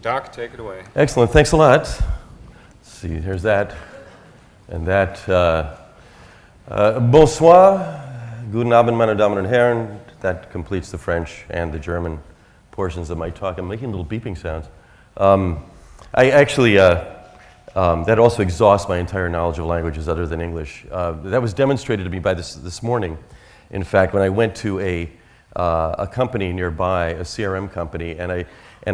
Doc, take it away. Excellent, thanks a lot. Let's see, here's that and that. Bonsoir, guten Abend, meine Damen und Herren. That completes the French and the German portions of my talk. I'm making little beeping sounds. That also exhausts my entire knowledge of languages other than English. That was demonstrated to me by this morning. In fact, when I went to a company nearby, a CRM company, and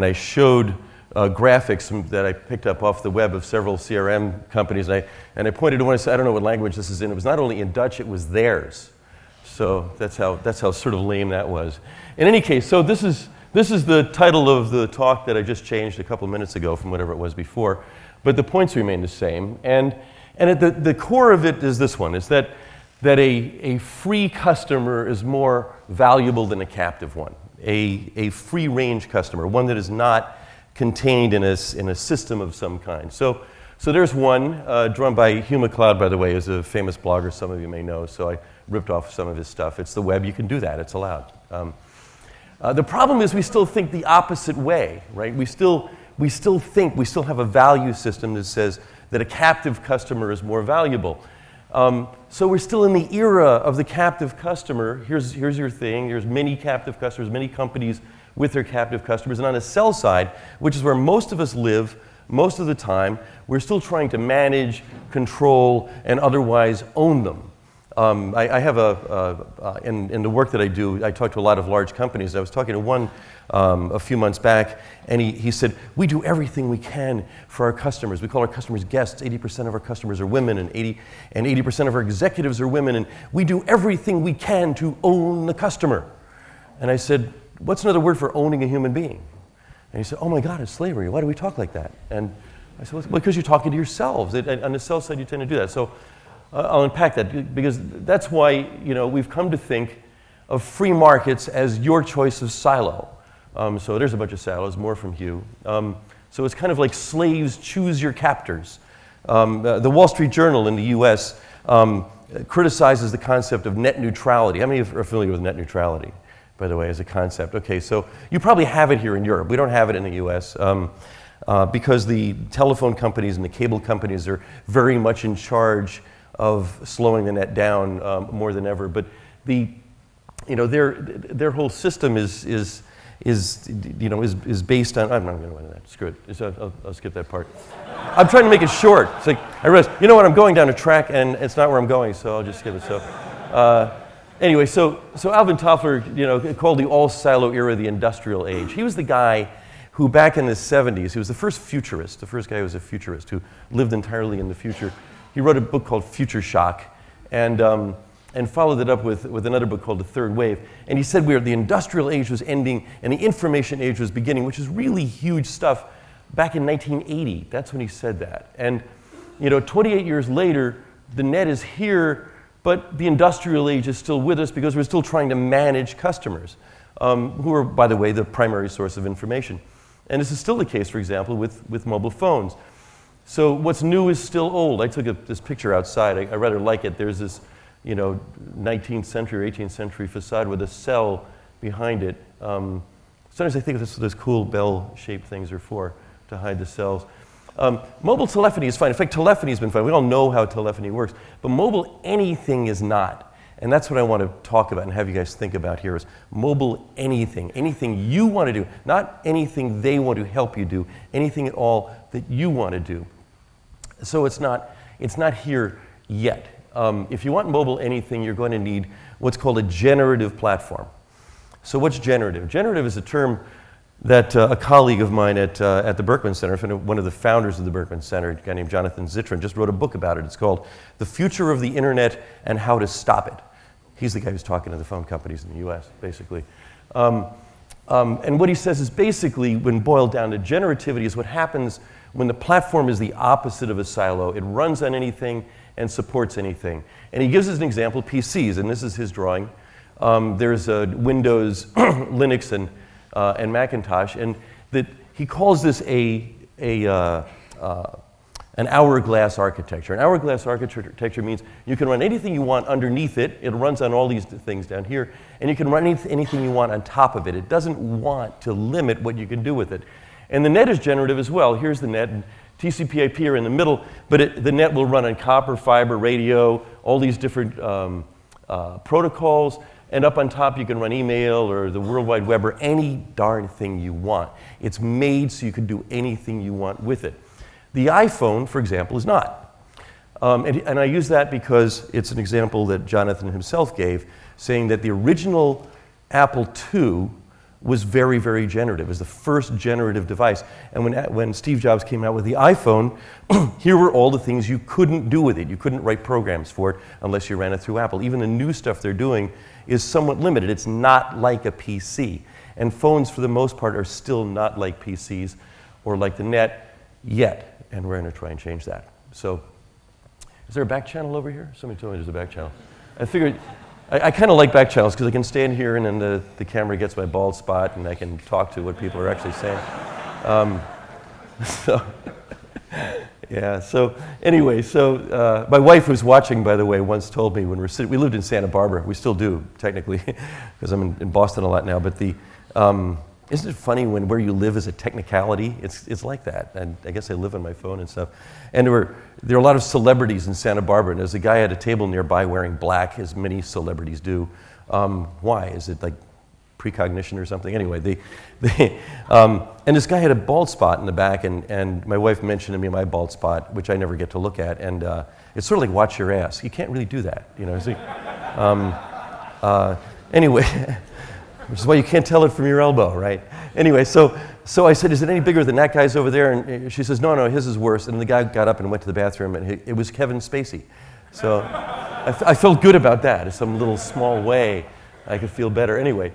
I showed graphics that I picked up off the web of several CRM companies, and I pointed to one and said, I don't know what language this is in. It was not only in Dutch, it was theirs. So that's how sort of lame that was. In any case, so this is the title of the talk that I just changed a couple minutes ago from whatever it was before, but the points remain the same. And at the core of it is this one, is that a free customer is more valuable than a captive one. A free-range customer, one that is not contained in a system of some kind. So there's one, drawn by Hugh MacLeod, by the way, is a famous blogger some of you may know, so I ripped off some of his stuff. It's the web, you can do that, it's allowed. The problem is we still think the opposite way, right? We still have a value system that says that a captive customer is more valuable. So we're still in the era of the captive customer. Here's your thing. There's many captive customers, many companies with their captive customers. And on the sell side, which is where most of us live most of the time, we're still trying to manage, control, and otherwise own them. I have in the work that I do, I talk to a lot of large companies. I was talking to one a few months back, and he said, we do everything we can for our customers. We call our customers guests. 80% of our customers are women, and 80% of our executives are women, and we do everything we can to own the customer. And I said, what's another word for owning a human being? And he said, oh my God, it's slavery. Why do we talk like that? And I said, well, because you're talking to yourselves. On the sell side, you tend to do that. So I'll unpack that, because that's why we've come to think of free markets as your choice of silo. So there's a bunch of silos, more from Hugh. So it's kind of like slaves choose your captors. The Wall Street Journal in the US criticizes the concept of net neutrality. How many are familiar with net neutrality, by the way, as a concept? Okay, so you probably have it here in Europe. We don't have it in the US because the telephone companies and the cable companies are very much in charge of slowing the net down more than ever. But their whole system is based on. I'm not going to go into that. Screw it. I'll skip that part. I'm trying to make it short. It's like I realized, I'm going down a track and it's not where I'm going, so I'll just skip it. So anyway, so Alvin Toffler, called the all silo era the industrial age. He was the guy who, back in the 70s, he was the first futurist, the first guy who was a futurist who lived entirely in the future. He wrote a book called Future Shock, and followed it up with another book called The Third Wave. And he said the industrial age was ending and the information age was beginning, which is really huge stuff. Back in 1980, that's when he said that. And 28 years later, the net is here, but the industrial age is still with us because we're still trying to manage customers, who are, by the way, the primary source of information. And this is still the case, for example, with mobile phones. So what's new is still old. I took this picture outside. I rather like it. There's this, 19th century or 18th century facade with a cell behind it. Sometimes I think those cool bell-shaped things are for, to hide the cells. Mobile telephony is fine. In fact, telephony has been fine. We all know how telephony works. But mobile anything is not. And that's what I want to talk about and have you guys think about here is mobile anything. Anything you want to do. Not anything they want to help you do. Anything at all that you want to do. So it's not here yet. If you want mobile anything, you're going to need what's called a generative platform. So what's generative? Generative is a term that a colleague of mine at the Berkman Center, one of the founders of the Berkman Center, a guy named Jonathan Zittrain, just wrote a book about it. It's called The Future of the Internet and How to Stop It. He's the guy who's talking to the phone companies in the US, basically. And what he says is basically, when boiled down to generativity, is what happens when the platform is the opposite of a silo. It runs on anything and supports anything. And he gives us an example, PCs, and this is his drawing. There's Windows, Linux, and Macintosh, and that he calls this an hourglass architecture. An hourglass architecture means you can run anything you want underneath it. It runs on all these things down here. And you can run anything you want on top of it. It doesn't want to limit what you can do with it. And the net is generative as well. Here's the net, and TCP/IP are in the middle, but the net will run on copper, fiber, radio, all these different protocols, and up on top you can run email or the World Wide Web or any darn thing you want. It's made so you can do anything you want with it. The iPhone, for example, is not. And I use that because it's an example that Jonathan himself gave, saying that the original Apple II was very, very generative. It was the first generative device. And when Steve Jobs came out with the iPhone, here were all the things you couldn't do with it. You couldn't write programs for it unless you ran it through Apple. Even the new stuff they're doing is somewhat limited. It's not like a PC. And phones, for the most part, are still not like PCs or like the net yet. And we're going to try and change that. So, is there a back channel over here? Somebody told me there's a back channel. I figured, I kind of like back channels because I can stand here and then the camera gets my bald spot and I can talk to what people are actually saying. Anyway, my wife who's watching, by the way, once told me when we lived in Santa Barbara, we still do, technically, because I'm in Boston a lot now, but isn't it funny when where you live is a technicality? It's like that, and I guess I live on my phone and stuff. And there are a lot of celebrities in Santa Barbara, and there's a guy at a table nearby wearing black, as many celebrities do. Why? Is it like precognition or something? Anyway, and this guy had a bald spot in the back, and my wife mentioned to me my bald spot, which I never get to look at, and it's sort of like watch your ass. You can't really do that, you know. Anyway. Which is why you can't tell it from your elbow, right? Anyway, so I said, is it any bigger than that guy's over there? And she says, no, his is worse. And the guy got up and went to the bathroom, and it was Kevin Spacey. So I felt good about that. In some little small way, I could feel better. Anyway,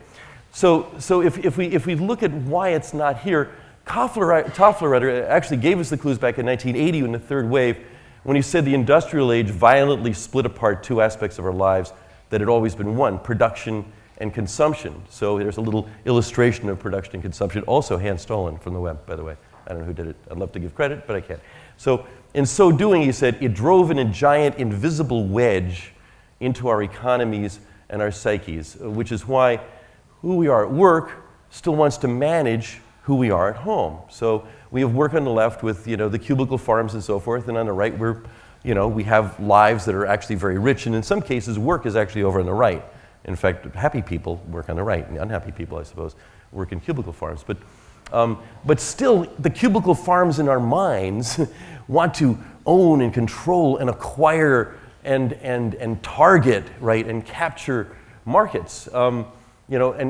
so if we look at why it's not here, Toffler actually gave us the clues back in 1980 in the third wave, when he said the industrial age violently split apart two aspects of our lives that had always been one: production and consumption. So there's a little illustration of production and consumption, also hand-stolen from the web, by the way. I don't know who did it. I'd love to give credit, but I can't. So in so doing, he said, it drove in a giant invisible wedge into our economies and our psyches, which is why who we are at work still wants to manage who we are at home. So we have work on the left with, the cubicle farms and so forth, and on the right we have lives that are actually very rich, and in some cases work is actually over on the right. In fact, happy people work on the right, and unhappy people, I suppose, work in cubicle farms. But still, the cubicle farms in our minds want to own and control and acquire and target, right, and capture markets. And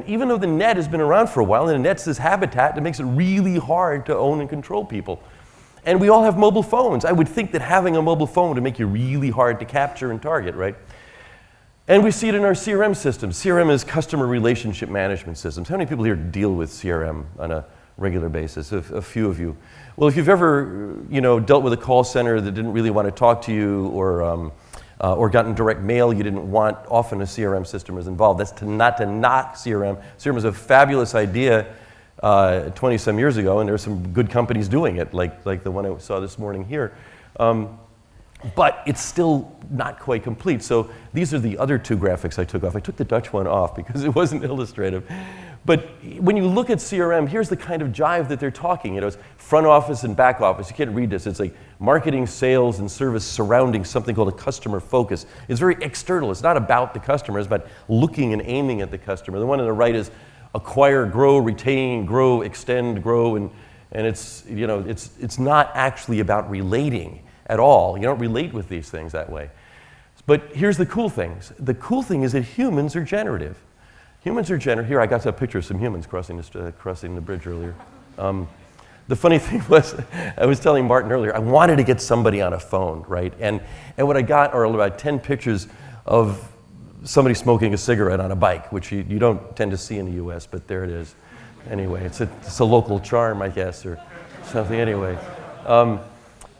even though the net has been around for a while, and the net's this habitat that makes it really hard to own and control people. And we all have mobile phones. I would think that having a mobile phone would make you really hard to capture and target, right? And we see it in our CRM systems. CRM is customer relationship management systems. How many people here deal with CRM on a regular basis? A few of you. Well, if you've ever, dealt with a call center that didn't really want to talk to you, or gotten direct mail you didn't want, often a CRM system is involved. That's not to knock CRM. CRM is a fabulous idea 20-some years ago, and there are some good companies doing it, like the one I saw this morning here. But it's still not quite complete. So these are the other two graphics I took off. I took the Dutch one off because it wasn't illustrative. But when you look at CRM, here's the kind of jive that they're talking. It's front office and back office. You can't read this. It's like marketing, sales, and service surrounding something called a customer focus. It's very external. It's not about the customer. It's about looking and aiming at the customer. The one on the right is acquire, grow, retain, grow, extend, grow, and it's not actually about relating at all. You don't relate with these things that way. But here's the cool things. The cool thing is that humans are generative. Humans are generative. Here, I got a picture of some humans crossing the bridge earlier. The funny thing was, I was telling Martin earlier, I wanted to get somebody on a phone, right? And what I got are about 10 pictures of somebody smoking a cigarette on a bike, which you don't tend to see in the US, but there it is. Anyway, it's a local charm, I guess, or something anyway.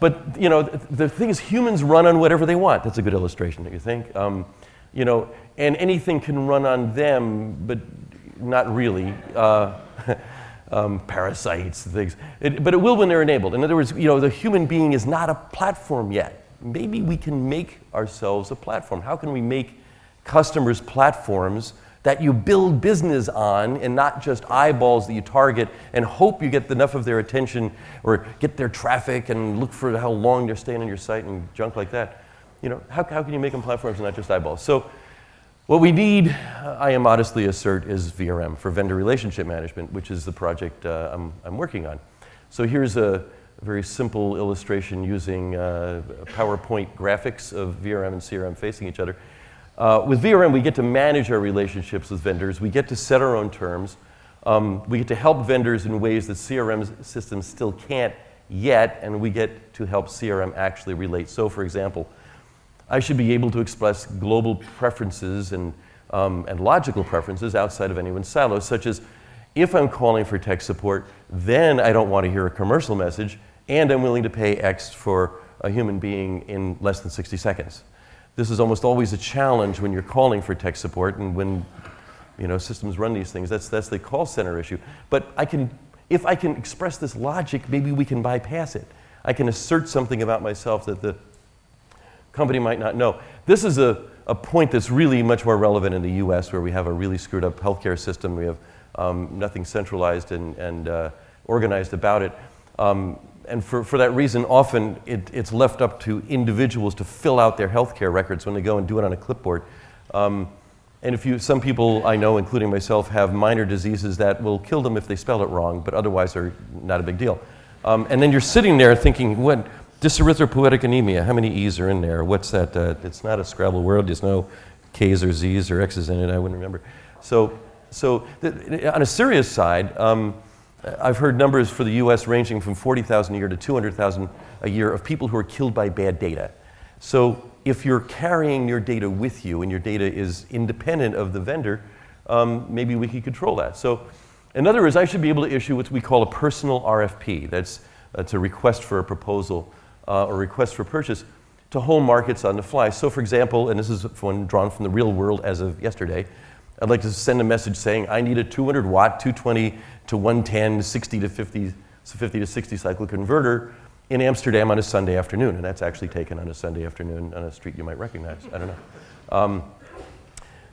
But the thing is, humans run on whatever they want. That's a good illustration, don't you think? And anything can run on them, but not really. Parasites, things. But it will when they're enabled. In other words, the human being is not a platform yet. Maybe we can make ourselves a platform. How can we make customers platforms that you build business on and not just eyeballs that you target and hope you get enough of their attention or get their traffic and look for how long they're staying on your site and junk like that. You know, how can you make them platforms and not just eyeballs? So what we need, I modestly assert, is VRM, for vendor relationship management, which is the project I'm working on. So here's a very simple illustration using PowerPoint graphics of VRM and CRM facing each other. With VRM, we get to manage our relationships with vendors. We get to set our own terms. We get to help vendors in ways that CRM systems still can't yet, and we get to help CRM actually relate. So, for example, I should be able to express global preferences and logical preferences outside of anyone's silo, such as if I'm calling for tech support, then I don't want to hear a commercial message, and I'm willing to pay X for a human being in less than 60 seconds. This is almost always a challenge when you're calling for tech support, and when systems run these things. That's the call center issue. But if I can express this logic, maybe we can bypass it. I can assert something about myself that the company might not know. This is a point that's really much more relevant in the US, where we have a really screwed up healthcare system. We have nothing centralized and organized about it. And for that reason, often it's left up to individuals to fill out their healthcare records when they go and do it on a clipboard. And some people I know, including myself, have minor diseases that will kill them if they spell it wrong, but otherwise are not a big deal. And then you're sitting there thinking, what, dyserythropoietic anemia, how many E's are in there? What's that? It's not a Scrabble word. There's no K's or Z's or X's in it. I wouldn't remember. So on a serious side, I've heard numbers for the US ranging from 40,000 a year to 200,000 a year of people who are killed by bad data. So if you're carrying your data with you and your data is independent of the vendor, maybe we could control that. So in other words, I should be able to issue what we call a personal RFP. That's a request for a proposal or request for purchase to home markets on the fly. So for example, and this is one drawn from the real world as of yesterday, I'd like to send a message saying I need a 200 watt, 220 to 110, 60 to 50, 50 to 60 cycle converter in Amsterdam on a Sunday afternoon. And that's actually taken on a Sunday afternoon on a street you might recognize. I don't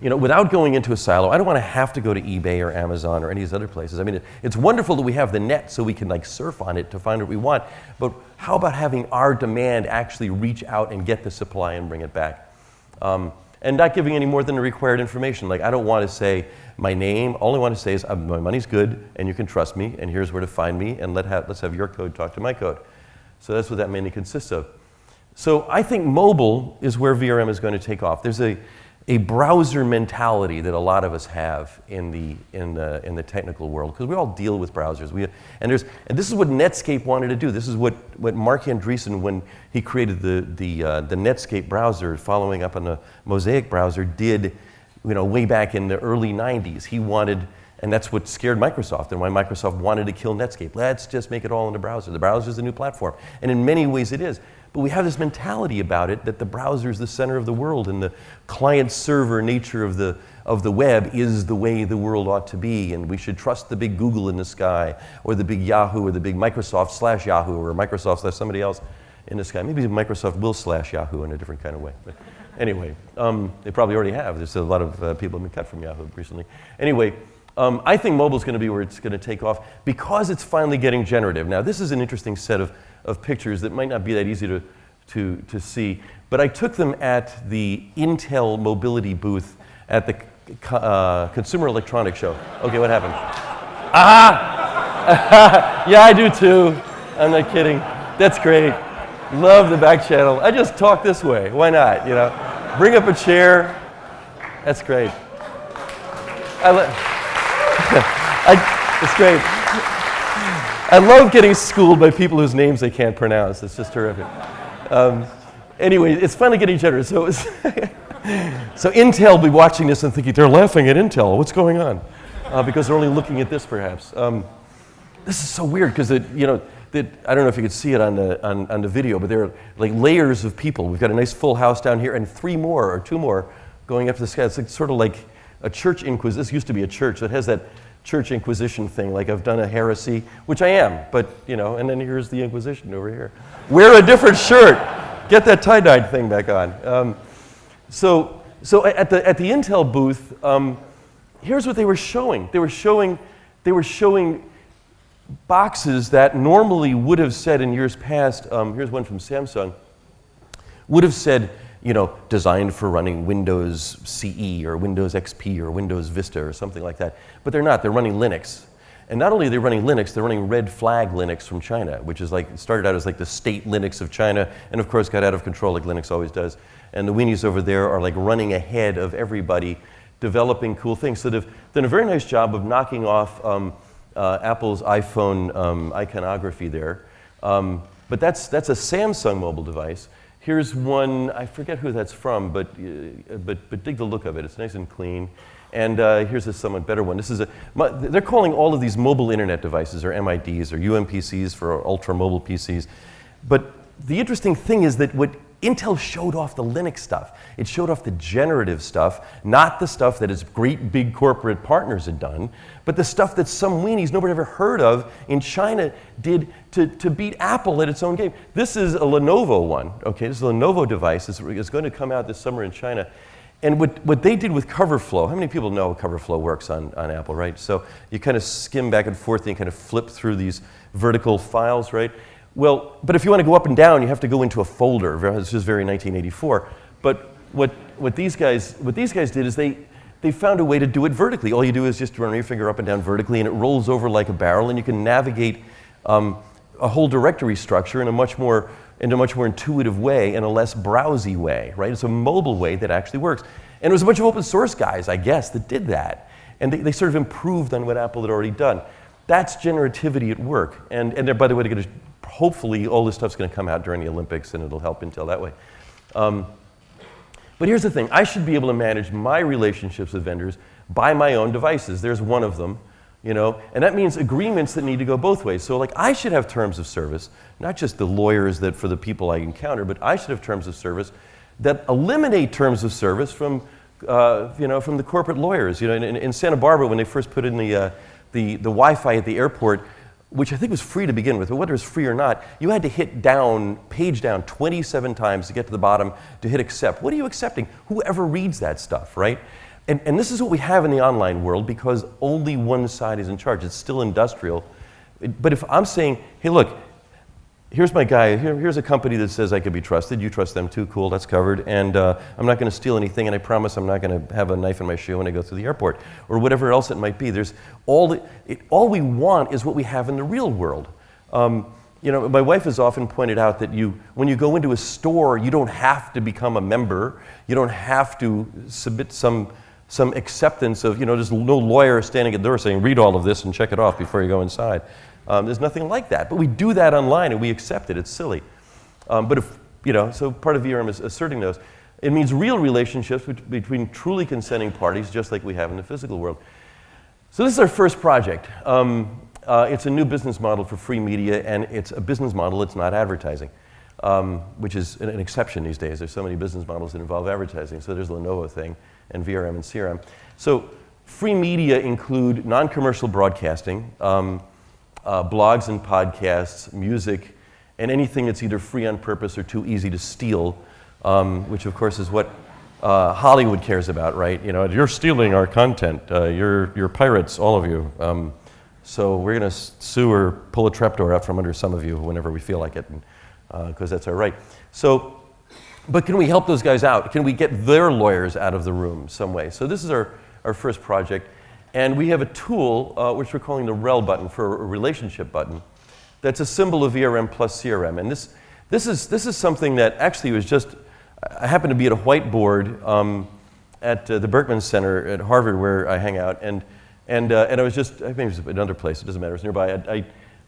know. Without going into a silo, I don't want to have to go to eBay or Amazon or any of these other places. I mean, it's wonderful that we have the net so we can surf on it to find what we want. But how about having our demand actually reach out and get the supply and bring it back? And not giving any more than the required information. Like, I don't want to say my name. All I want to say is my money's good, and you can trust me, and here's where to find me, and let's have your code talk to my code. So that's what that mainly consists of. So I think mobile is where VRM is going to take off. There's a browser mentality that a lot of us have in the technical world, because we all deal with browsers. And this is what Netscape wanted to do. This is what Mark Andreessen, when he created the Netscape browser, following up on the Mosaic browser, did way back in the early 90s. He wanted, and that's what scared Microsoft and why Microsoft wanted to kill Netscape. Let's just make it all in the browser. The browser is the new platform. And in many ways it is. But we have this mentality about it that the browser is the center of the world, and the client-server nature of the web is the way the world ought to be, and we should trust the big Google in the sky, or the big Yahoo, or the big Microsoft / Yahoo, or Microsoft / somebody else in the sky. Maybe Microsoft will / Yahoo in a different kind of way. But anyway, they probably already have. There's a lot of people have been cut from Yahoo recently. Anyway, I think mobile is going to be where it's going to take off because it's finally getting generative. Now, this is an interesting set of pictures that might not be that easy to see, but I took them at the Intel mobility booth at the Consumer Electronics Show. Okay, what happened? Aha! Yeah, I do too. I'm not kidding. That's great. Love the back channel. I just talk this way. Why not? Bring up a chair. That's great. It's great. I love getting schooled by people whose names they can't pronounce. It's just terrific. Anyway, it's finally getting generous. So Intel will be watching this and thinking, they're laughing at Intel. What's going on? Because they're only looking at this, perhaps. This is so weird because I don't know if you could see it on the video, but there are like layers of people. We've got a nice full house down here, and 3 more or 2 more going up to the sky. It's sort of like a church inquisition. This used to be a church that has that church inquisition thing, like I've done a heresy, which I am, but and then here's the Inquisition over here. Wear a different shirt. Get that tie-dyed thing back on. So at the Intel booth, here's what they were showing. They were showing boxes that normally would have said in years past, here's one from Samsung, would have said, you know, designed for running Windows CE or Windows XP or Windows Vista or something like that. But they're not, they're running Linux. And not only are they running Linux, they're running red flag Linux from China, which is like, started out as like the state Linux of China, and of course got out of control like Linux always does. And the weenies over there are like running ahead of everybody, developing cool things. So they've done a very nice job of knocking off Apple's iPhone iconography there. But that's a Samsung mobile device. Here's one, I forget who that's from, but dig the look of it. It's nice and clean. And here's a somewhat better one. They're calling all of these mobile internet devices, or MIDs, or UMPCs for ultra mobile PCs. But the interesting thing is that what Intel showed off the Linux stuff. It showed off the generative stuff, not the stuff that its great big corporate partners had done, but the stuff that some weenies nobody ever heard of in China did to beat Apple at its own game. This is a Lenovo one, okay? This is a Lenovo device. It's going to come out this summer in China. And what they did with CoverFlow, how many people know how CoverFlow works on Apple, right? So you kind of skim back and forth and you kind of flip through these vertical files, right? Well, but if you want to go up and down, you have to go into a folder. This is very 1984. But what these guys did is they found a way to do it vertically. All you do is just run your finger up and down vertically, and it rolls over like a barrel, and you can navigate a whole directory structure in a much more intuitive way, in a less browsy way, right? It's a mobile way that actually works. And it was a bunch of open source guys, I guess, that did that. And they sort of improved on what Apple had already done. That's generativity at work. And by the way, hopefully all this stuff's going to come out during the Olympics, and it'll help Intel that way. But here's the thing. I should be able to manage my relationships with vendors by my own devices. There's one of them. You know, and that means agreements that need to go both ways. So like I should have terms of service, not just the lawyers that for the people I encounter, but I should have terms of service that eliminate terms of service from from the corporate lawyers. You know, in Santa Barbara when they first put in the Wi-Fi at the airport, which I think was free to begin with, but whether it's free or not, you had to hit page down 27 times to get to the bottom to hit accept. What are you accepting? Whoever reads that stuff, right? And this is what we have in the online world because only one side is in charge. It's still industrial. But if I'm saying, hey, look, here's my guy. Here's a company that says I could be trusted. You trust them too. Cool, that's covered. And I'm not going to steal anything, and I promise I'm not going to have a knife in my shoe when I go through the airport, or whatever else it might be. There's all we want is what we have in the real world. You know, my wife has often pointed out that when you go into a store, you don't have to become a member. You don't have to submit some acceptance of, there's no lawyer standing at the door saying, read all of this and check it off before you go inside. There's nothing like that. But we do that online and we accept it. It's silly. But so part of VRM is asserting those. It means real relationships between truly consenting parties, just like we have in the physical world. So this is our first project. It's a new business model for free media, and it's a business model that's not advertising, which is an exception these days. There's so many business models that involve advertising. So there's the Lenovo thing, and VRM and CRM. So free media include non-commercial broadcasting, blogs and podcasts, music, and anything that's either free on purpose or too easy to steal, which of course is what Hollywood cares about, right? You're stealing our content. You're pirates, all of you. So we're going to sue or pull a trapdoor out from under some of you whenever we feel like it, because that's our right. So. But can we help those guys out? Can we get their lawyers out of the room some way? So this is our first project. And we have a tool, which we're calling the rel button, for a relationship button, that's a symbol of VRM plus CRM. And this is something that actually was just, I happened to be at a whiteboard at the Berkman Center at Harvard where I hang out. And I was just, maybe it was another place, it doesn't matter, it was nearby.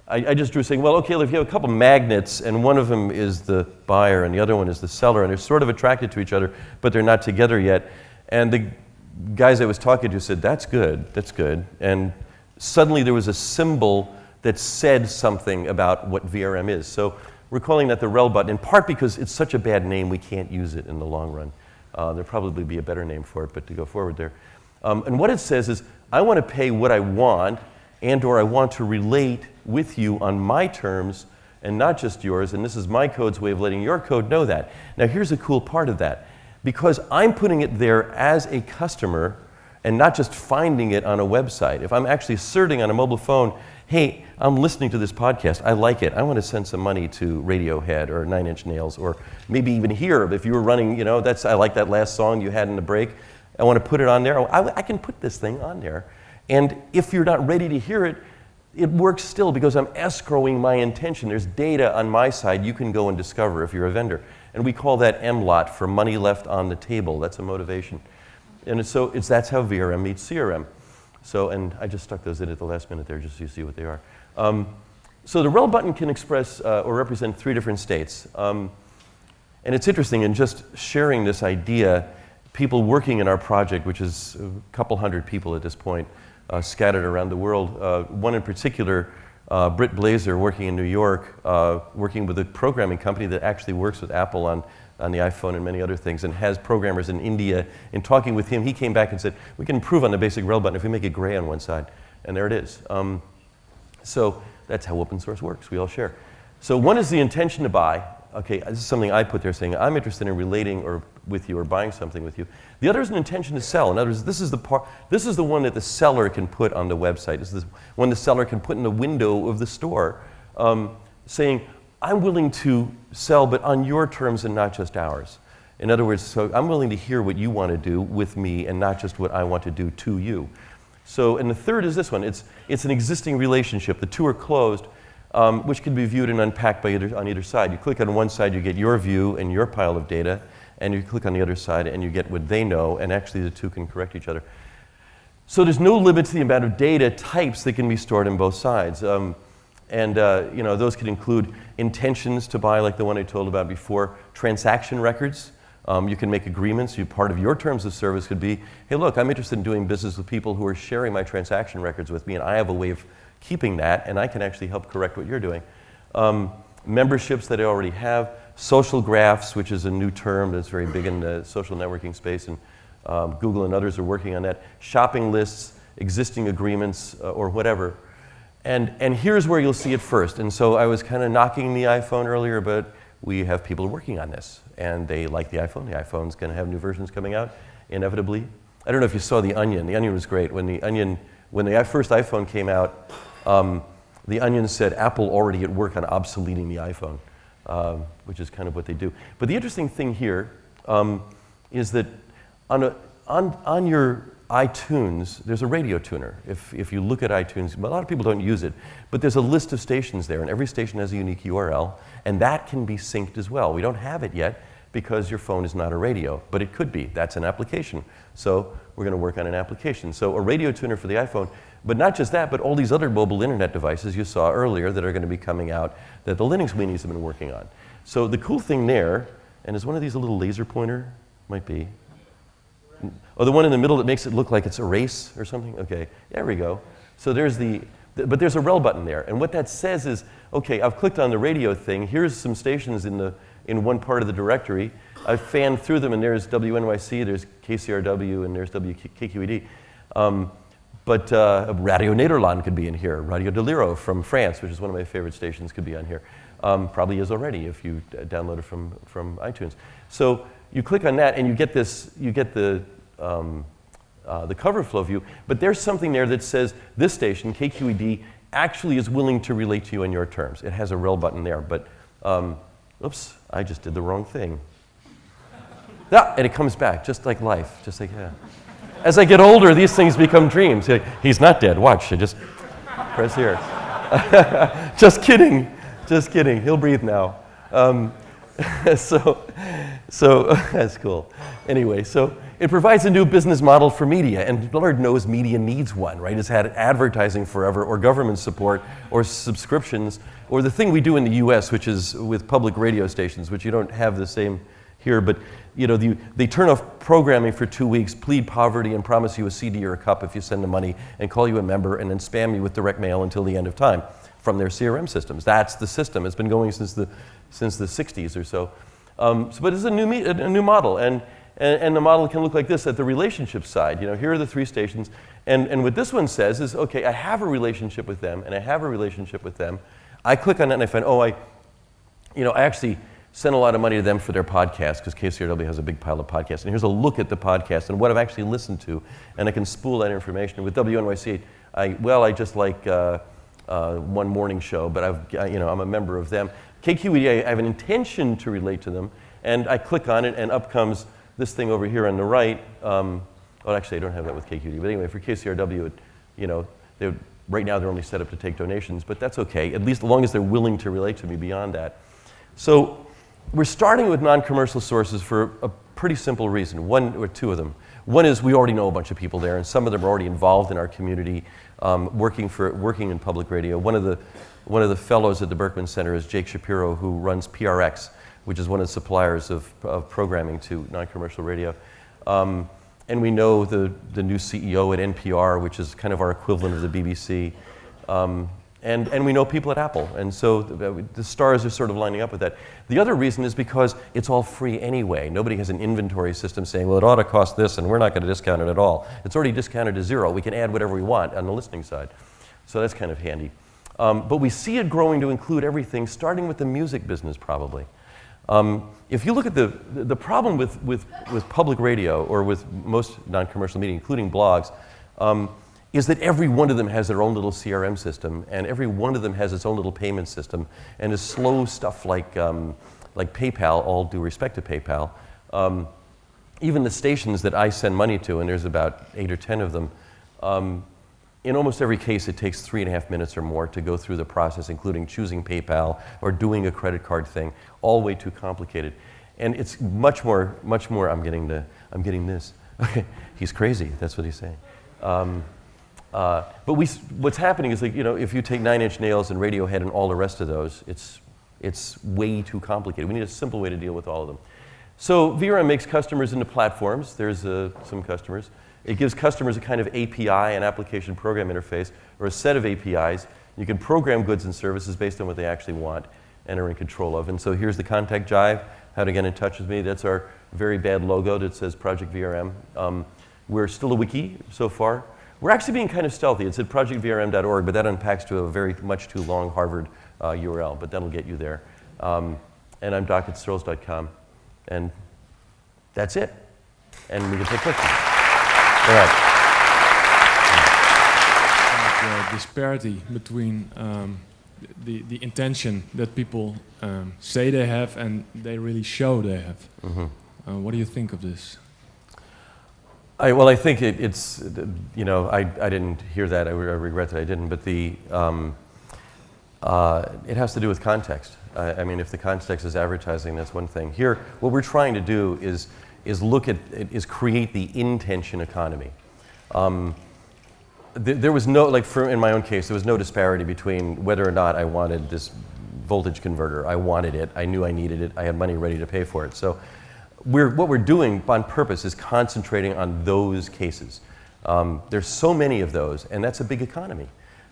I just drew saying, well, okay, if you have a couple magnets and one of them is the buyer and the other one is the seller, and they're sort of attracted to each other, but they're not together yet. And the guys I was talking to said, that's good. And suddenly there was a symbol that said something about what VRM is. So we're calling that the rel button, in part because it's such a bad name we can't use it in the long run. There'll probably be a better name for it, but to go forward there. And what it says is, I want to pay what I want, and or I want to relate with you on my terms and not just yours, and this is my code's way of letting your code know that. Now here's a cool part of that. Because I'm putting it there as a customer, and not just finding it on a website. If I'm actually asserting on a mobile phone, hey, I'm listening to this podcast, I like it, I want to send some money to Radiohead or Nine Inch Nails, or maybe even here, if you were running, you know, I like that last song you had in the break, I want to put it on there, I can put this thing on there. And if you're not ready to hear it, it works still because I'm escrowing my intention. There's data on my side you can go and discover if you're a vendor. And we call that MLOT, for money left on the table. That's a motivation. And that's how VRM meets CRM. So, and I just stuck those in at the last minute there just so you see what they are. So the rel button can express or represent 3 different states. And it's interesting, in just sharing this idea, people working in our project, which is a couple hundred people at this point, scattered around the world. One in particular, Britt Blazer, working in New York, working with a programming company that actually works with Apple on the iPhone and many other things, and has programmers in India. In talking with him, he came back and said, we can improve on the basic rel button if we make it gray on one side. And there it is. So that's how open source works. We all share. So one is the intention to buy. Okay, this is something I put there saying, I'm interested in relating or with you or buying something with you. The other is an intention to sell. In other words, this is the one that the seller can put on the website. This is the one the seller can put in the window of the store, saying, I'm willing to sell, but on your terms and not just ours. In other words, so I'm willing to hear what you want to do with me and not just what I want to do to you. So, and the third is this one. It's an existing relationship. The two are closed, which can be viewed and unpacked on either side. You click on one side, you get your view and your pile of data, and you click on the other side and you get what they know, and actually the two can correct each other. So there's no limit to the amount of data types that can be stored on both sides. You know, those could include intentions to buy, like the one I told about before, transaction records. You can make agreements. Part of your terms of service could be, hey, look, I'm interested in doing business with people who are sharing my transaction records with me, and I have a way of keeping that, and I can actually help correct what you're doing. Memberships that I already have. Social graphs, which is a new term that's very big in the social networking space, and Google and others are working on that. Shopping lists, existing agreements, or whatever. And here's where you'll see it first. And so I was kind of knocking the iPhone earlier, but we have people working on this, and they like the iPhone. The iPhone's going to have new versions coming out, inevitably. I don't know if you saw The Onion. The Onion was great. When the first iPhone came out, The Onion said Apple already at work on obsoleting the iPhone, which is kind of what they do. But the interesting thing here is that on your iTunes, there's a radio tuner. If you look at iTunes, a lot of people don't use it, but there's a list of stations there, and every station has a unique URL, and that can be synced as well. We don't have it yet because your phone is not a radio, but it could be. That's an application. So we're going to work on an application. So a radio tuner for the iPhone, but not just that, but all these other mobile internet devices you saw earlier that are going to be coming out that the Linux weenies have been working on. So the cool thing there, and is one of these a little laser pointer? Might be. Oh, the one in the middle that makes it look like it's a race or something? Okay, there we go. So there's but there's a rel button there. And what that says is, okay, I've clicked on the radio thing. Here's some stations in one part of the directory. I've fanned through them, and there's WNYC, there's KCRW, and there's KQED. But Radio Nederland could be in here. Radio Deliro from France, which is one of my favorite stations, could be on here. Probably is already if you download it from iTunes. So you click on that, and you get the cover flow view. But there's something there that says this station, KQED, actually is willing to relate to you on your terms. It has a rel button there, but oops, I just did the wrong thing. Yeah, and it comes back, just like life, just like, yeah. As I get older, these things become dreams. He's not dead, watch, I just press here. Just kidding, he'll breathe now. So that's cool. Anyway, so it provides a new business model for media, and Lord knows media needs one, right? It's had advertising forever, or government support, or subscriptions, or the thing we do in the US, which is with public radio stations, which you don't have the same here, but you know, they turn off programming for 2 weeks, plead poverty, and promise you a CD or a cup if you send them money, and call you a member, and then spam you with direct mail until the end of time from their CRM systems. That's the system. It's been going since the 60s or so. But it's a new model, and the model can look like this at the relationship side. You know, here are the 3 stations, and what this one says is, okay, I have a relationship with them, and I have a relationship with them. I click on that, and I find, I actually send a lot of money to them for their podcast, because KCRW has a big pile of podcasts. And here's a look at the podcast and what I've actually listened to, and I can spool that information. With WNYC, I just like one morning show, but I'm a member of them. KQED, I have an intention to relate to them, and I click on it, and up comes this thing over here on the right. Well, actually, I don't have that with KQED, but anyway, for KCRW, right now they're only set up to take donations, but that's okay, at least as long as they're willing to relate to me beyond that. So we're starting with non-commercial sources for a pretty simple reason, one or two of them. One is we already know a bunch of people there, and some of them are already involved in our community, working in public radio. One of the fellows at the Berkman Center is Jake Shapiro, who runs PRX, which is one of the suppliers of programming to non-commercial radio. And we know the new CEO at NPR, which is kind of our equivalent of the BBC. And we know people at Apple. And so the stars are sort of lining up with that. The other reason is because it's all free anyway. Nobody has an inventory system saying, well, it ought to cost this, and we're not going to discount it at all. It's already discounted to zero. We can add whatever we want on the listening side. So that's kind of handy. But we see it growing to include everything, starting with the music business, probably. If you look at the problem with public radio, or with most non-commercial media, including blogs, is that every one of them has their own little CRM system, and every one of them has its own little payment system, and is slow stuff like PayPal, all due respect to PayPal. Even the stations that I send money to, and there's about 8 or 10 of them, in almost every case, it takes 3.5 minutes or more to go through the process, including choosing PayPal or doing a credit card thing, all way too complicated. And it's much more, I'm getting this. Okay, he's crazy, that's what he's saying. But what's happening is, if you take 9 Inch Nails and Radiohead and all the rest of those, it's way too complicated. We need a simple way to deal with all of them. So VRM makes customers into platforms. There's some customers. It gives customers a kind of API, an application program interface, or a set of APIs. You can program goods and services based on what they actually want and are in control of. And so here's the contact jive, how to get in touch with me. That's our very bad logo that says Project VRM. We're still a wiki so far. We're actually being kind of stealthy. It's at projectvrm.org, but that unpacks to a very much too long Harvard URL, but that'll get you there. And I'm doc@searls.com. And that's it. And we can take questions. All right. The disparity between the intention that people say they have and they really show they have. Mm-hmm. What do you think of this? I think it's I didn't hear that. I regret that I didn't. But it has to do with context. I mean, if the context is advertising, that's one thing. Here, what we're trying to do is create the intention economy. There was no, in my own case, there was no disparity between whether or not I wanted this voltage converter. I wanted it. I knew I needed it. I had money ready to pay for it. So what we're doing on purpose is concentrating on those cases. There's so many of those, and that's a big economy.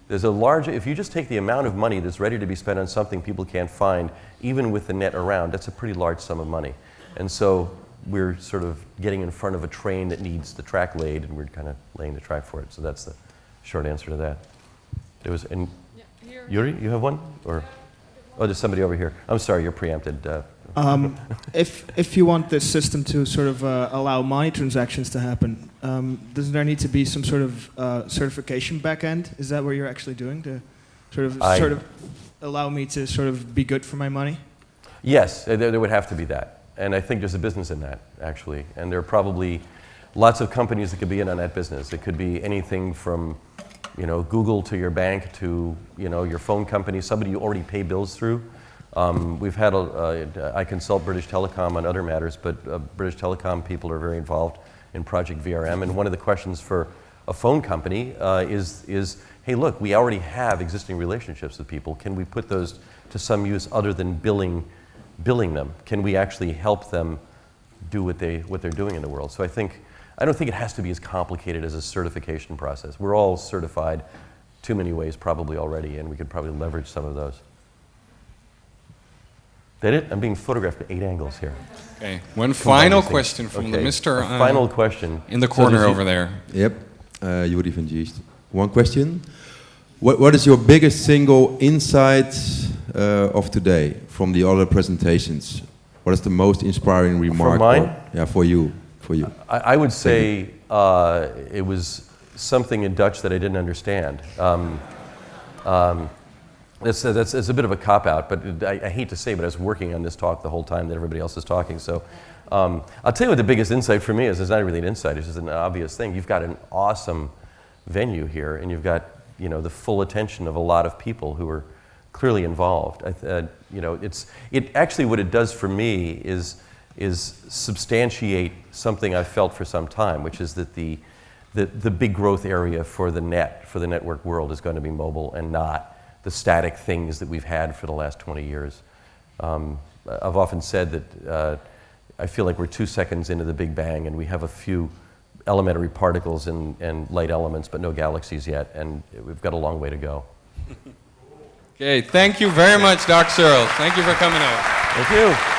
There's a large, if you just take the amount of money that's ready to be spent on something people can't find, even with the net around, that's a pretty large sum of money. And so we're sort of getting in front of a train that needs the track laid, and we're kind of laying the track for it. So that's the short answer to that. There was, and yeah, Yuri, you have one? Or, oh, there's somebody over here. I'm sorry, you're preempted. If you want this system to sort of allow money transactions to happen, doesn't there need to be some sort of certification backend? Is that what you're actually doing to sort of allow me to sort of be good for my money? Yes, there would have to be that. And I think there's a business in that, actually. And there are probably lots of companies that could be in on that business. It could be anything from, Google to your bank to, your phone company, somebody you already pay bills through. We've had, I consult British Telecom on other matters, but British Telecom people are very involved in Project VRM. And one of the questions for a phone company is, hey, look, we already have existing relationships with people. Can we put those to some use other than billing them? Can we actually help them do what they're doing in the world? So I don't think it has to be as complicated as a certification process. We're all certified too many ways probably already, and we could probably leverage some of those. That it? I'm being photographed at 8 angles here. Okay. One final question from the Mr. Final question in the corner over there. Yep. Yuri van Geest. One question. What is your biggest single insight of today from the other presentations, what is the most inspiring remark? For mine? Yeah, for you. For you. I would say it was something in Dutch that I didn't understand. It's a bit of a cop-out, but I hate to say, but I was working on this talk the whole time that everybody else is talking. So I'll tell you what the biggest insight for me is. It's not really an insight, it's just an obvious thing. You've got an awesome venue here, and you've got the full attention of a lot of people who are clearly involved. It actually what it does for me is substantiate something I've felt for some time, which is that the big growth area for the network world is going to be mobile and not the static things that we've had for the last 20 years. I've often said that I feel like we're 2 seconds into the Big Bang and we have a few elementary particles and light elements, but no galaxies yet, and we've got a long way to go. Okay, thank you very much, Doc Searls. Thank you for coming over. Thank you.